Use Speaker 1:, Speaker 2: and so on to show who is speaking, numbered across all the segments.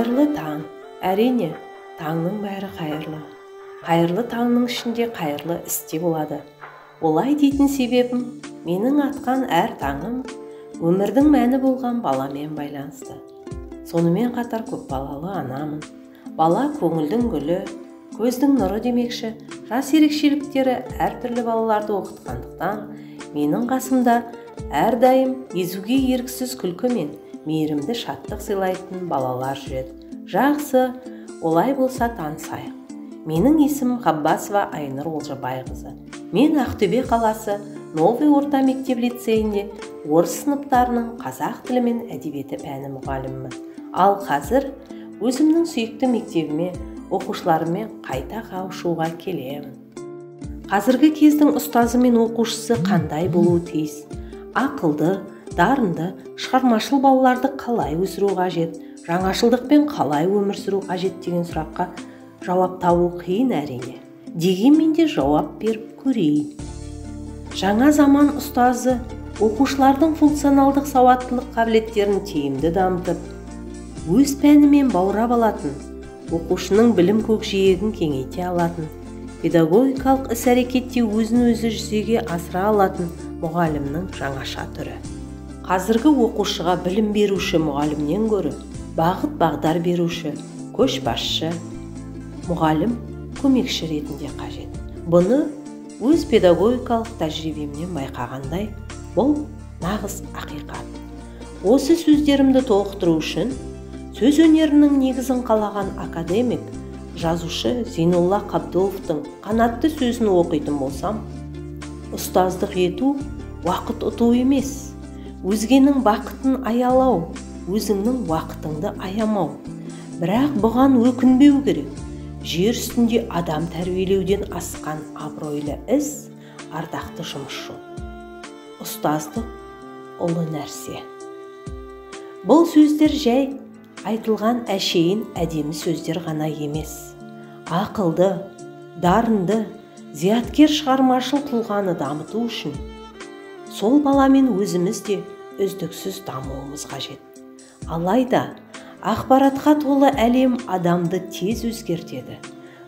Speaker 1: Қайырлы таң. Әрине, таңның бәрі қайырлы. Қайырлы таңның ішінде қайырлы істе болады. Олай дейтін себебім, менің атқан әр таңым өмірдің мәні болған баламен байланысты. Сонымен қатар көп балалы анамын. Бала көңілдің гүлі, көздің нұры демекші, жас ерекшеліктері әртүрлі балаларды оқытқандықтан, менің қасымда әрдайым езуге еріксіз күлкі мен мейірімді шаттық сыйлайтын балалар жүреді. Жақсы, олай болса танысайық. Менің есімім Ғаббасова Айнұр Олжабайқызы. Мен Ақтөбе қаласы Новый орта мектеп-лицейінде орыс сыныптарының қазақ тілі мен әдебиеті пәні мұғалімімін. Ал қазір өзімнің сүйікті мектебіме, оқушыларыммен қайта қауышуға келемін. Қазіргі кездің ұстазы мен оқушысы қандай болуы тиіс? Ақылды, дарынды, шығармашыл балаларды қалай өсіру қажет? Жаңашылдықпен қалай өмір сүру қажет деген сұраққа жауап табу қиын әрине. Дегенмен де жауап беріп көрейін. Жаңа заман ұстазы оқушылардың функционалдық сауаттылық қабілеттерін тиімді дамытып, өз пәнімен баурап алатын, оқушының білім көкжиегін кеңейте алатын, педагогикалық іс-әрекетте өзін-өзі жүзеге асыра алатын мұғалімнің жаңаша түрі. Қазіргі оқушыға білім беруші мұғалімнен гөрі бағыт-бағдар беруші, көшбасшы, мұғалім көмекші ретінде қажет. Бұны өз педагогикалық тәжірибемнен байқағандай, бұл нағыз ақиқат. Осы сөздерімді толықтыру үшін сөз өнерінің негізін қалаған академик, жазушы Зейнолла Қабдоловтың қанатты сөзін оқитын болсам, ұстаздық ету уақыт ұту емес, өзгенің бақытын аялау, өзіңнің уақытыңды аямау. Бірақ бұған өкінбеу керек. Жер үстінде адам тәрбиелеуден асқан абыройлы іс, ардақты жұмысшы. Ұстаздық ұлы нәрсе. Бұл сөздер жай айтылған әшейін әдемі сөздер ғана емес. Ақылды, дарынды, зияткер шығармашыл тұлғаны дамыту үшін сол баламен өзіміз де үздіксіз дамуымыз қажет. Алайда ақпаратқа толы әлем адамды тез өзгертеді.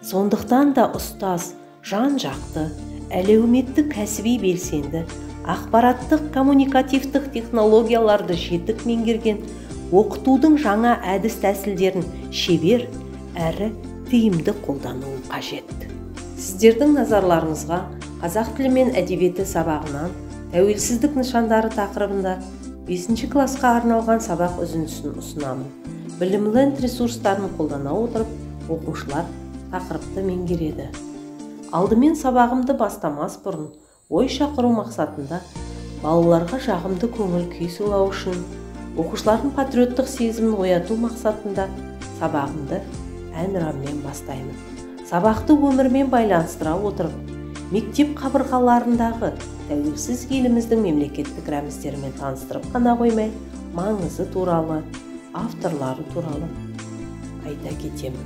Speaker 1: Сондықтан да ұстаз жан-жақты, әлеуметтік кәсіби белсенді, ақпараттық коммуникативтік технологияларды жетік меңгерген, оқытудың жаңа әдіс-тәсілдерін шебер әрі тиімді қолдануы қажет. Сіздердің назарларыңызға қазақ тілі мен әдебиеті сабағынан тәуелсіздік нышандары тақырыбында 5 классқа арналған сабақ үзіндісін ұсынамын. Білімленд ресурстарын қолдана отырып, оқушылар тақырыпты меңгереді. Алдымен сабағымды бастамас бұрын ой шақыру мақсатында балаларға жағымды көңіл күй сыйлау үшін, оқушылардың патриоттық сезімін ояту мақсатында сабағымды әнұранмен бастаймын. Сабақты өмірмен байланыстыра отырып, мектеп қабырғаларындағы тәуелсіз еліміздің мемлекеттік рәміздерімен таныстырып қана қоймай, маңызы туралы, авторлары туралы айта кетемін.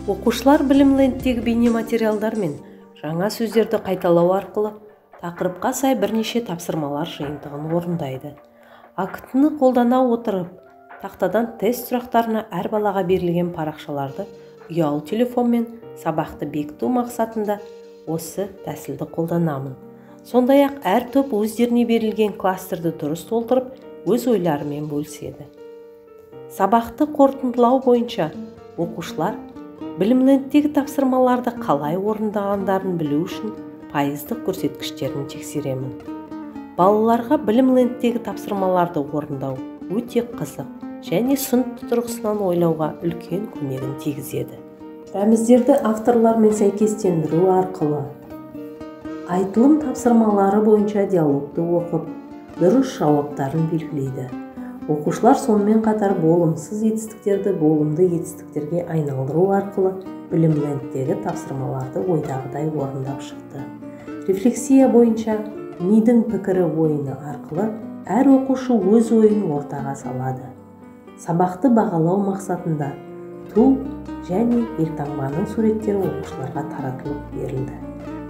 Speaker 1: Оқушылар білімлендтегі бейнематериалдар мен жаңа сөздерді қайталау арқылы тақырыпқа сай бірнеше тапсырмалар жиынтығын орындайды. АКТ-ны қолдана отырып, тақтадан тест сұрақтарына әр балаға берілген парақшаларды ұялы телефонмен сабақты бекіту мақсатында осы тәсілді қолданамын. Сондай-ақ әр топ өздеріне берілген кластерді дұрыс толтырып, өз ойларымен бөліседі. Сабақты қорытындылау бойынша оқушылар білімлендтегі тапсырмаларды қалай орындағандарын білу үшін пайыздық көрсеткіштерін тексеремін. Балаларға білімлендтегі тапсырмаларды орындау өте қызық және сын тұрғысынан ойлауға үлкен көмегін тигізеді. Рәміздерді авторлармен сәйкестендіру арқылы айтылым тапсырмалары бойынша диалогты оқып, дұрыс жауаптарын белгілейді. Оқушылар сонымен қатар болымсыз етістіктерді болымды етістіктерге айналдыру арқылы білімлендтегі тапсырмаларды ойдағыдай орындап шықты. Рефлексия бойынша мидың пікірі ойыны арқылы әр оқушы өз ойын ортаға салады. Сабақты бағалау мақсатында ту және елтаңбаның суреттері оқушыларға таратылып берілді.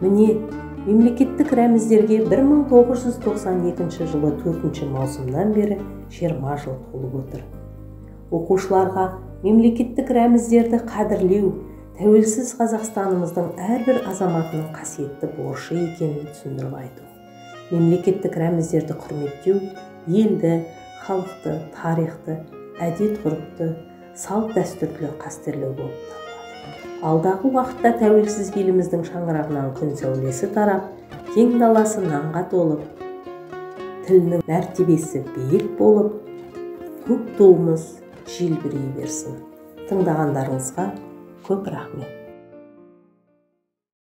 Speaker 1: Міне, мемлекеттік рәміздерге 1992 жылы 4 маусымнан бері 20 жыл толып отыр. Оқушыларға Мемлекеттік рәміздерді қадірлеу тәуелсіз Қазақстанымыздың әрбір азаматының қасиетті борышы екенін түсіндіріп айту. Мемлекеттік рәміздерді құрметтеу елді, халықты, тарихты, әдет-ғұрыпты, салт-дәстүрді қастерлеу болып табылады. Алдағы уақытта тәуелсіз еліміздің шаңырағынан күн сәулесі тарап, кең даласы нанға толып, тілінің мәртебесі биік болып, көк туымыз желбірей берсін. Тыңдағандарыңызға көп рахмет.